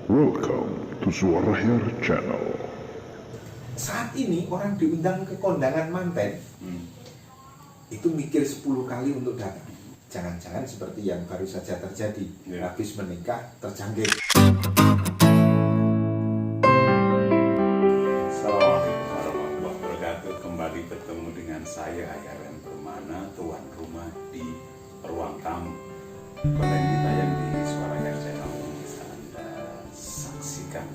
Welcome to Suara Hair Channel. Saat ini orang diundang ke kondangan manten itu mikir 10 kali untuk datang. Jangan-jangan seperti yang baru saja terjadi, habis menikah terjangkit. Assalamualaikum warahmatullahi wabarakatuh. Kembali bertemu dengan saya Ayaren Permana, tuan rumah di ruang tamu. Konten ini tayang di Suara Hair Channel yang bisa Anda saksikan.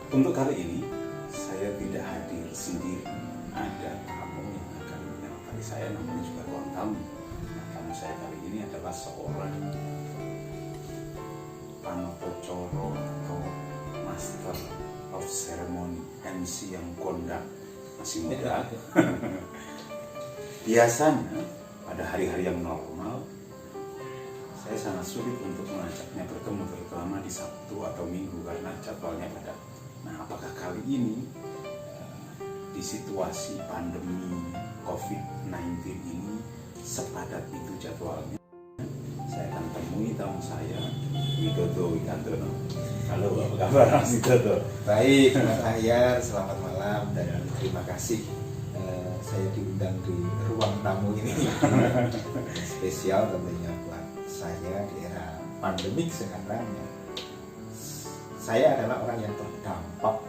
Untuk kali ini saya tidak hadir sendiri, ada tamu yang akan menyertai saya, namanya juga ruang tamu. Nah, tamu saya kali ini adalah seorang panotocoro atau master of ceremony, MC yang kondang, masih muda. Biasanya pada hari-hari yang normal saya sangat sulit untuk mengajaknya bertemu, terutama di Sabtu atau Minggu karena jadwalnya padat. Nah, apakah kali ini di situasi pandemi COVID-19 ini sepadat itu jadwalnya? Saya akan temui tamu saya, Widodo Wikantono. Halo, apa kabar Mas Widodo? Baik, Mas Ahyar, selamat malam dan terima kasih saya diundang di ruang tamu ini. Spesial tentunya buat saya di era pandemik sekarang. Saya adalah orang yang terdampak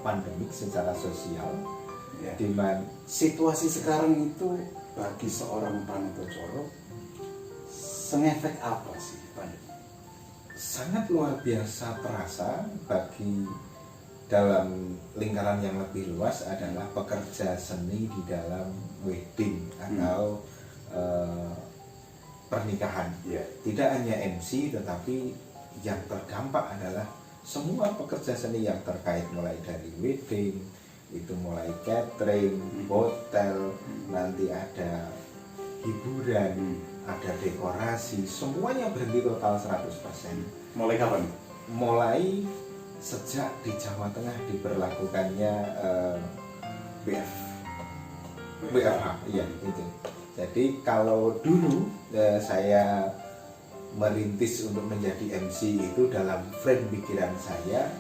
pandemik secara sosial. Di mana situasi sekarang itu bagi seorang panotocoro sengefek apa sih pandemi? Sangat luar biasa terasa bagi dalam lingkaran yang lebih luas adalah pekerja seni di dalam wedding atau pernikahan. Tidak hanya MC tetapi yang terdampak adalah semua pekerja seni yang terkait, mulai dari wedding, itu mulai catering, hotel, nanti ada hiburan, ada dekorasi, semuanya berhenti total 100%. Mulai kapan? Mulai sejak di Jawa Tengah diberlakukannya WFH, iya itu. Jadi kalau dulu saya merintis untuk menjadi MC itu dalam frame pikiran saya,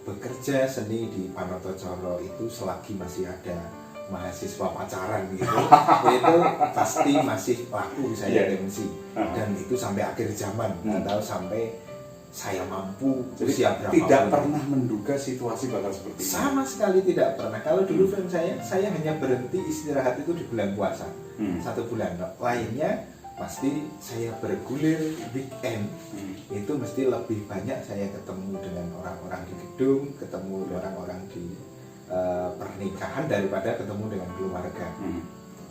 bekerja seni di Panotocoro itu selagi masih ada mahasiswa pacaran gitu, itu pasti masih laku saya MC, dan itu sampai akhir zaman atau sampai saya mampu. Jadi tidak pernah menduga situasi bakal seperti ini. Sama sekali tidak pernah. Kalau dulu film saya hanya berhenti istirahat itu di bulan puasa, 1 bulan. Lainnya pasti saya bergulir weekend. Itu mesti lebih banyak saya ketemu dengan orang-orang di gedung, ketemu orang-orang di pernikahan daripada ketemu dengan keluarga.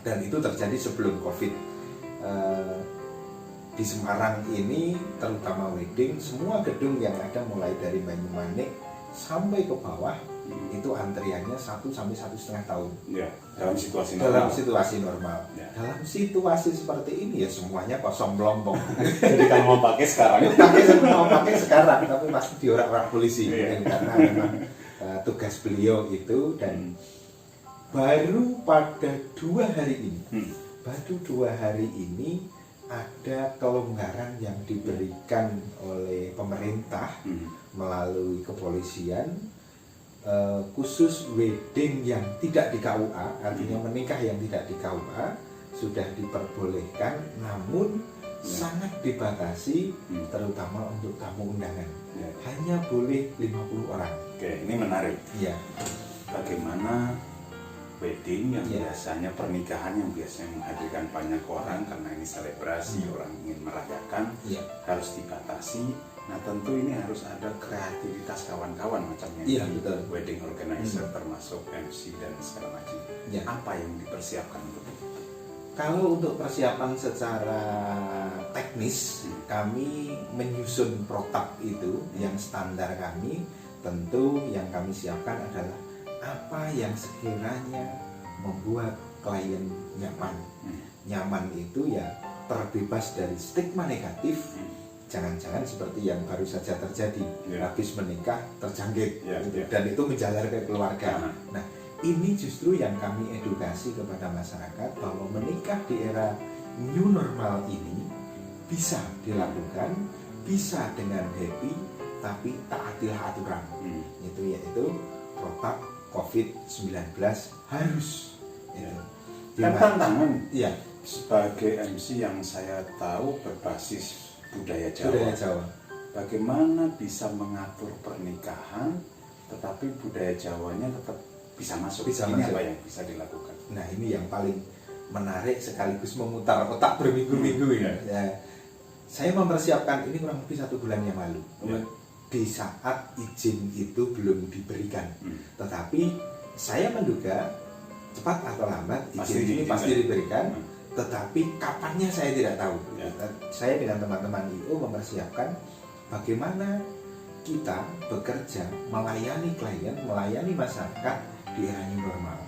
Dan itu terjadi sebelum COVID. Di Semarang ini terutama wedding, semua gedung yang ada mulai dari Banyumanik sampai ke bawah itu antriannya 1 sampai 1,5 tahun. Dalam situasi normal. Dalam situasi normal. Dalam situasi seperti ini ya semuanya kosong melompong. Jadi kalau mau pakai sekarang, mau pakai sekarang, tapi pasti diorak-orak polisi karena memang tugas beliau itu. Dan baru pada 2 hari ini, ada kelonggaran yang diberikan oleh pemerintah melalui kepolisian, khusus wedding yang tidak di KUA, artinya menikah yang tidak di KUA sudah diperbolehkan, namun sangat dibatasi, terutama untuk tamu undangan. Hanya boleh 50 orang. Oke, ini menarik. Iya. Bagaimana wedding yang biasanya pernikahan yang biasanya menghadirkan banyak orang karena ini selebrasi, orang ingin merayakan, harus dibatasi. Nah, tentu ini harus ada kreativitas kawan-kawan macamnya. Betul. Wedding organizer termasuk MC dan segala macam. Apa yang dipersiapkan untuk itu? Kalau untuk persiapan secara teknis, kami menyusun protap itu yang standar kami. Tentu yang kami siapkan adalah apa yang sekiranya membuat klien nyaman. Nyaman itu ya terbebas dari stigma negatif. Jangan-jangan seperti yang baru saja terjadi, habis menikah terjangkit, dan itu menjalar ke keluarga. Nah, ini justru yang kami edukasi kepada masyarakat bahwa menikah di era new normal ini bisa dilakukan bisa dengan happy tapi taatilah aturan. Itu yaitu protap COVID-19 harus. Dan tantangan ya sebagai MC yang saya tahu berbasis budaya Jawa. Budaya Jawa. Bagaimana bisa mengatur pernikahan tetapi budaya Jawanya tetap bisa masuk. Bisa ini masuk. apa yang bisa dilakukan? Nah, ini yang paling menarik sekaligus memutar otak berminggu-minggu ya. Saya mempersiapkan ini kurang lebih 1 bulan yang lalu. Di saat izin itu belum diberikan. Tetapi saya menduga cepat atau lambat izin ini pasti diberikan. Tetapi kapannya saya tidak tahu. Saya dengan teman-teman IO mempersiapkan bagaimana kita bekerja melayani klien, melayani masyarakat di era new normal.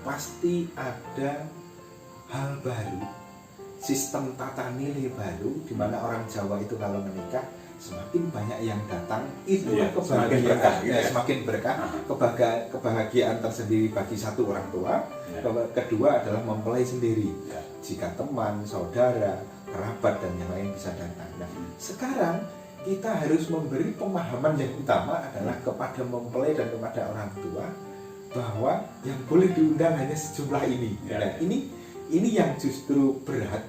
Pasti ada hal baru, sistem tata nilai baru, di mana orang Jawa itu kalau menikah semakin banyak yang datang, itu kebahagiaan, semakin berkah, kebahagiaan tersendiri bagi satu orang tua. Kedua adalah mempelai sendiri. Jika teman, saudara, kerabat dan yang lain bisa datang. Nah, sekarang kita harus memberi pemahaman yang utama adalah kepada mempelai dan kepada orang tua bahwa yang boleh diundang hanya sejumlah ini. Nah, ini yang justru berat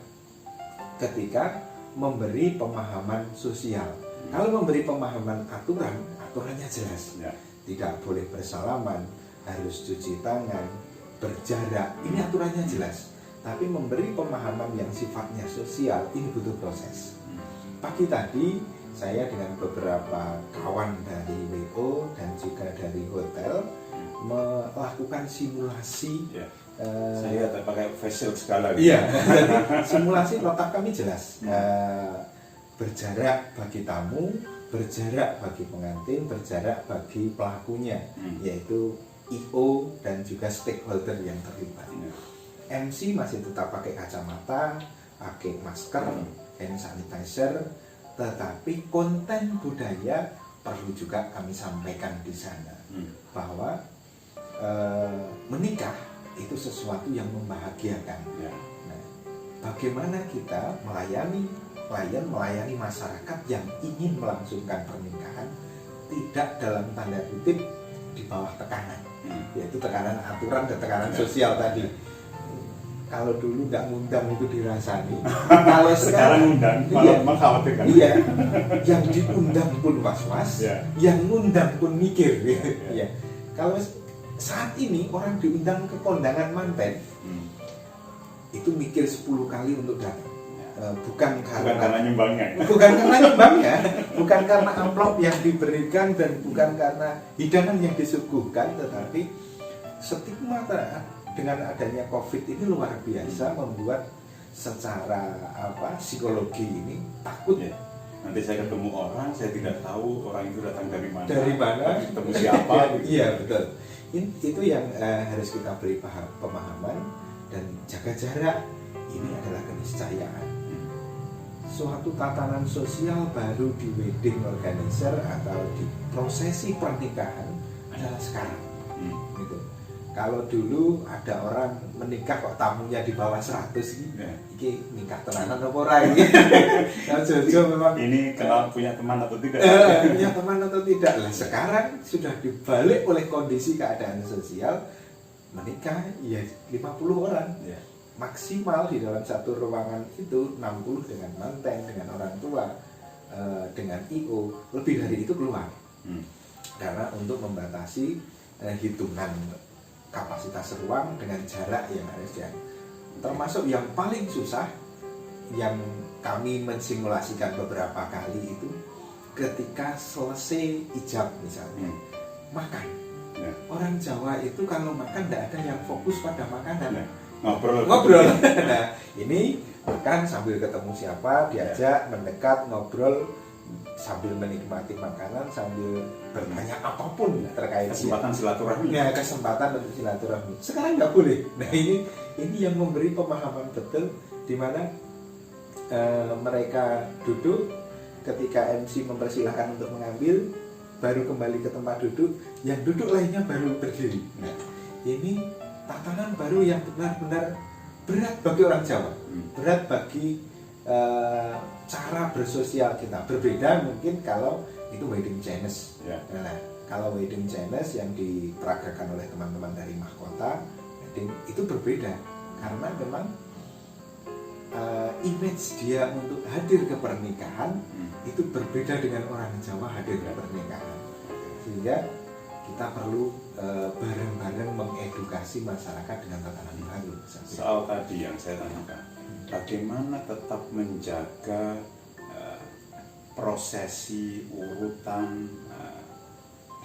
ketika memberi pemahaman sosial. Kalau memberi pemahaman aturannya jelas. Tidak boleh bersalaman, harus cuci tangan, berjarak. Ini aturannya jelas. Tapi memberi pemahaman yang sifatnya sosial ini butuh proses. Pagi tadi saya dengan beberapa kawan dari WO dan juga dari hotel melakukan simulasi. Saya pakai facial skala. Iya, simulasi protap kami jelas. Berjarak bagi tamu, berjarak bagi pengantin, berjarak bagi pelakunya, yaitu IO dan juga stakeholder yang terlibat. MC masih tetap pakai kacamata, pakai masker, hand sanitizer, tetapi konten budaya perlu juga kami sampaikan di sana bahwa menikah itu sesuatu yang membahagiakan. Nah, bagaimana kita melayani klien, melayani masyarakat yang ingin melangsungkan pernikahan tidak dalam tanda kutip di bawah tekanan, yaitu tekanan aturan dan tekanan sosial tadi. Kalau dulu nggak ngundang itu dirasani, kalau sekarang undang malah mengkhawatirkan. Iya, yang diundang pun was-was, yang ngundang pun mikir. Kalau saat ini orang diundang ke kondangan manten, itu mikir 10 kali untuk datang. Bukan karena nyumbangnya, bukan karena amplop yang diberikan dan bukan karena hidangan yang disuguhkan, tetapi stigma dengan adanya COVID ini luar biasa membuat secara psikologi ini takut. Nanti saya ketemu orang, saya tidak tahu orang itu datang dari mana, ketemu siapa. Iya, betul. Itu yang harus kita beri pemahaman dan jaga jarak. Ini adalah keniscayaan. Suatu tatanan sosial baru di wedding organizer atau di prosesi pernikahan adalah sekarang. Gitu. Kalau dulu ada orang menikah kok tamunya di bawah 100 gitu, ini nikah tenanan apa ora ini? Memang ini kenal punya teman atau tidak? Punya teman atau tidak? Lah sekarang sudah dibalik oleh kondisi keadaan sosial, menikah ya 50 orang. Maksimal di dalam satu ruangan itu 60 dengan manten, dengan orang tua, dengan IO, lebih dari itu keluar. Karena untuk membatasi hitungan kapasitas ruang dengan jarak yang harus termasuk yang paling susah yang kami mensimulasikan beberapa kali itu ketika selesai ijab misalnya makan. Orang Jawa itu kalau makan tidak ada yang fokus pada makanan. Ngobrol. Nah, ini makan sambil ketemu siapa, diajak mendekat ngobrol sambil menikmati makanan, sambil bertanya apapun terkait kesempatan silaturahmi. Kesempatan untuk silaturahmi. Sekarang nggak boleh. Nah, ini yang memberi pemahaman betul di mana mereka duduk ketika MC mempersilahkan untuk mengambil, baru kembali ke tempat duduk, yang duduk lainnya baru berdiri. Nah, ini tatanan baru yang benar-benar berat bagi orang Jawa, berat bagi cara bersosial kita berbeda mungkin kalau itu wedding Chinese. Ya. Nah, kalau wedding Chinese yang diperagakan oleh teman-teman dari Mahkota wedding itu berbeda karena memang image dia untuk hadir ke pernikahan itu berbeda dengan orang Jawa hadir ke pernikahan, sehingga kita perlu bareng-bareng mengedukasi masyarakat dengan tatanan baru. Soal tadi yang saya tanyakan, bagaimana tetap menjaga prosesi urutan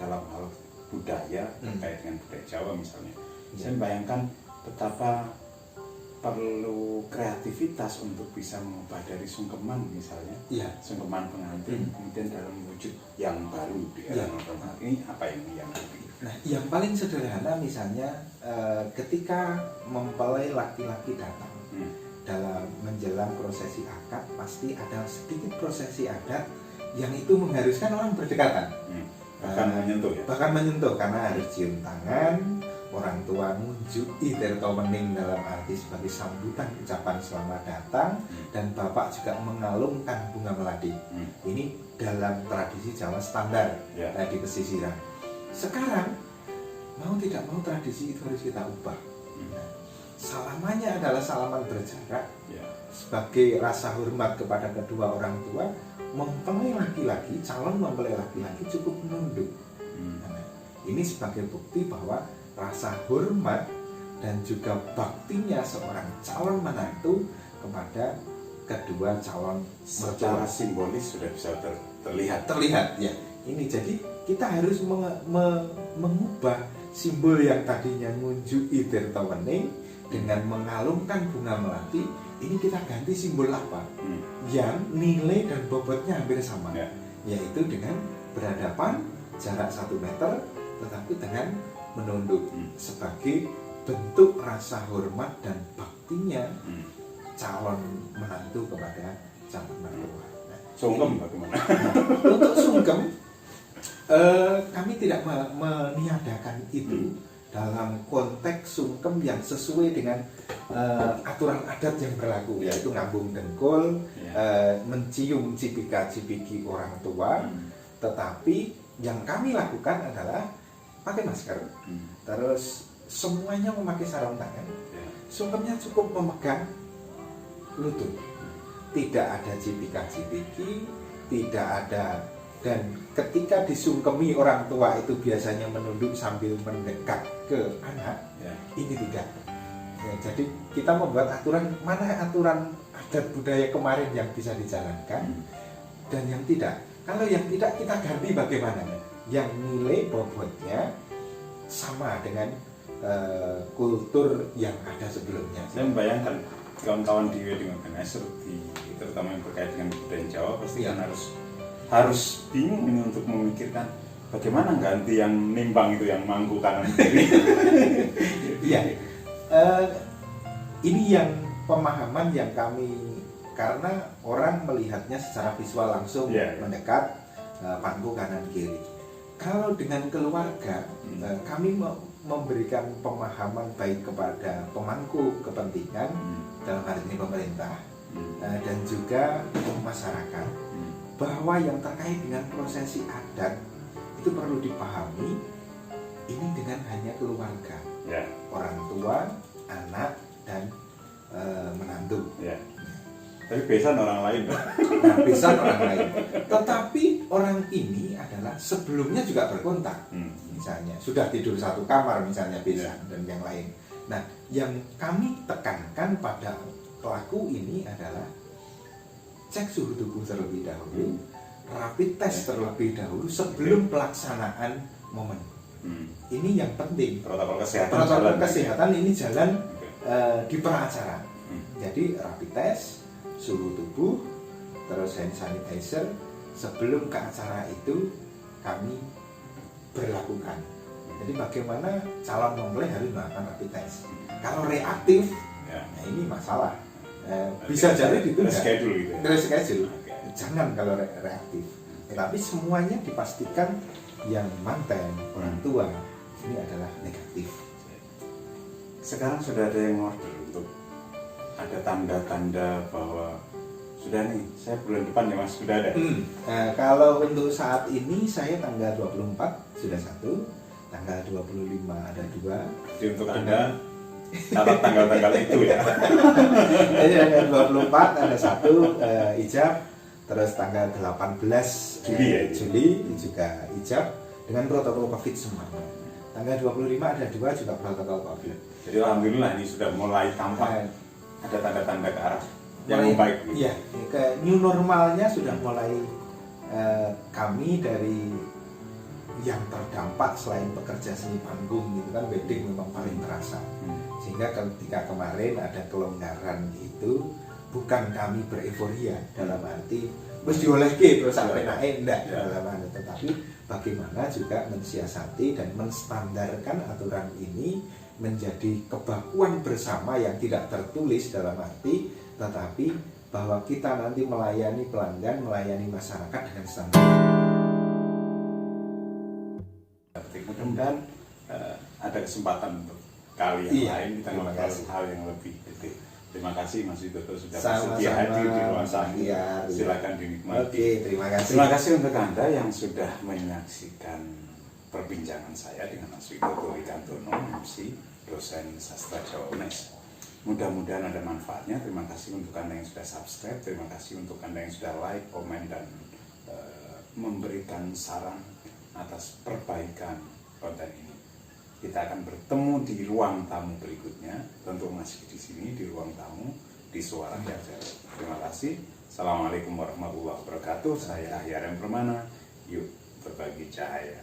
dalam hal budaya terkait dengan budaya Jawa misalnya. Saya bayangkan betapa perlu kreativitas untuk bisa mengubah dari sungkeman misalnya, sungkeman pengantin kemudian dalam wujud yang baru di era modern. Ini apa yang Nah, yang paling sederhana misalnya ketika mempelai laki-laki datang dalam menjelang prosesi akad, pasti ada sedikit prosesi adat yang itu mengharuskan orang berdekatan, bahkan menyentuh karena harus cium tangan. Orang tua ngunjuki tirto wening dalam arti sebagai sambutan ucapan selamat datang, dan bapak juga mengalungkan bunga melati. Ini dalam tradisi Jawa standar di pesisiran. Sekarang mau tidak mau tradisi itu harus kita ubah. Salamannya adalah salaman berjarak sebagai rasa hormat kepada kedua orang tua. Mempelai laki-laki, calon mempelai laki-laki cukup menunduk. Ini sebagai bukti bahwa rasa hormat dan juga baktinya seorang calon menantu kepada kedua calon secara simbolis sudah bisa terlihat ya. Ini jadi kita harus mengubah simbol yang tadinya ngunjuki tirta wening dengan mengalungkan bunga melati. Ini kita ganti simbol apa yang nilai dan bobotnya hampir sama, yaitu dengan berhadapan jarak 1 meter tetapi dengan menunduk sebagai bentuk rasa hormat dan baktinya calon menantu kepada calon mertua. Sungkem bagaimana? Untuk sungkem, kami tidak meniadakan itu dalam konteks sungkem yang sesuai dengan aturan adat yang berlaku, yaitu ngambung dengkul, mencium cipika-cipiki orang tua. Tetapi yang kami lakukan adalah pakai masker, terus semuanya memakai sarung tangan. Sungkemnya cukup memegang lutut, tidak ada cipika-cipiki, tidak ada. Dan ketika disungkemi orang tua itu biasanya menunduk sambil mendekat ke anak, ini tidak. Jadi kita membuat aturan, mana aturan adat budaya kemarin yang bisa dijalankan dan yang tidak. Kalau yang tidak kita ganti bagaimana? Yang nilai bobotnya sama dengan kultur yang ada sebelumnya. Saya membayangkan kawan-kawan di wedding organizer, terutama yang berkait dengan budaya Jawa, pasti kan harus bingung ini untuk memikirkan bagaimana ganti yang nimbang itu, yang mangku kanan kiri. Ini yang pemahaman yang kami, karena orang melihatnya secara visual langsung mendekat pangku kanan kiri. Kalau dengan keluarga, kami memberikan pemahaman baik kepada pemangku kepentingan, dalam hal ini pemerintah, dan juga masyarakat, bahwa yang terkait dengan prosesi adat itu perlu dipahami ini dengan hanya keluarga, orang tua, anak, dan menantu. Tapi besan orang lain. Nah, besan orang lain. Tetapi orang ini adalah sebelumnya juga berkontak. Misalnya sudah tidur satu kamar misalnya besan dan yang lain. Nah, yang kami tekankan pada pelaku ini adalah cek suhu tubuh terlebih dahulu, rapid test terlebih dahulu sebelum pelaksanaan momen. Ini yang penting. Protokol kesehatan ini jalan di peracara. Jadi rapid test, suhu tubuh, terus hand sanitizer sebelum ke acara itu kami berlakukan. Jadi bagaimana calon mempelai harus melakukan rapid test. Kalau reaktif, nah ini masalah. Bisa jadi ditunda. Reschedule. Jangan kalau reaktif. Tetapi semuanya dipastikan yang manten, orang tua ini adalah negatif. Sekarang sudah ada yang order untuk ada tanda-tanda bahwa Sudah nih, saya bulan depan ya Mas, sudah ada. Kalau untuk saat ini saya tanggal 24 sudah satu, tanggal 25 ada 2. Jadi untuk Anda catat tanggal-tanggal itu ya. Jadi tanggal 24 ada 1 ijab, terus tanggal 18 Juli ya, Juli juga ijab dengan protokol Covid semua. Tanggal 25 ada 2 juga protokol Covid. Jadi alhamdulillah ini sudah mulai tampak ada tanda-tanda ke arah yang baik. Iya, ke new normalnya sudah mulai kami dari yang terdampak selain pekerja seni panggung gitu kan, wedding memang paling terasa. Sehingga ketika kemarin ada kelonggaran itu bukan kami bereforia dalam arti mesti olehke terus sampai naik enggak dalam arti, tetapi bagaimana juga mensiasati dan menstandarkan aturan ini menjadi kebakuan bersama yang tidak tertulis dalam arti, tetapi bahwa kita nanti melayani pelanggan, melayani masyarakat dengan standar. Mudah-mudahan ada kesempatan untuk kali yang lain kita ngobrol hal yang lebih detail. Terima kasih Mas Widodo sudah bersedia hadir di ruang tamu. Silakan dinikmati. Oke, terima kasih. Terima kasih untuk Anda yang sudah menyaksikan perbincangan saya dengan Mas Widodo Wikantono, MC, dosen sastra Jawa UNES. Mudah-mudahan ada manfaatnya. Terima kasih untuk Anda yang sudah subscribe. Terima kasih untuk Anda yang sudah like, komen, dan memberikan saran atas perbaikan konten ini. Kita akan bertemu di ruang tamu berikutnya. Tentu masih di sini di ruang tamu di Suara Jajar. Terima kasih. Assalamualaikum warahmatullahi wabarakatuh. Saya Ahyar M. Permana. Yuk berbagi cahaya.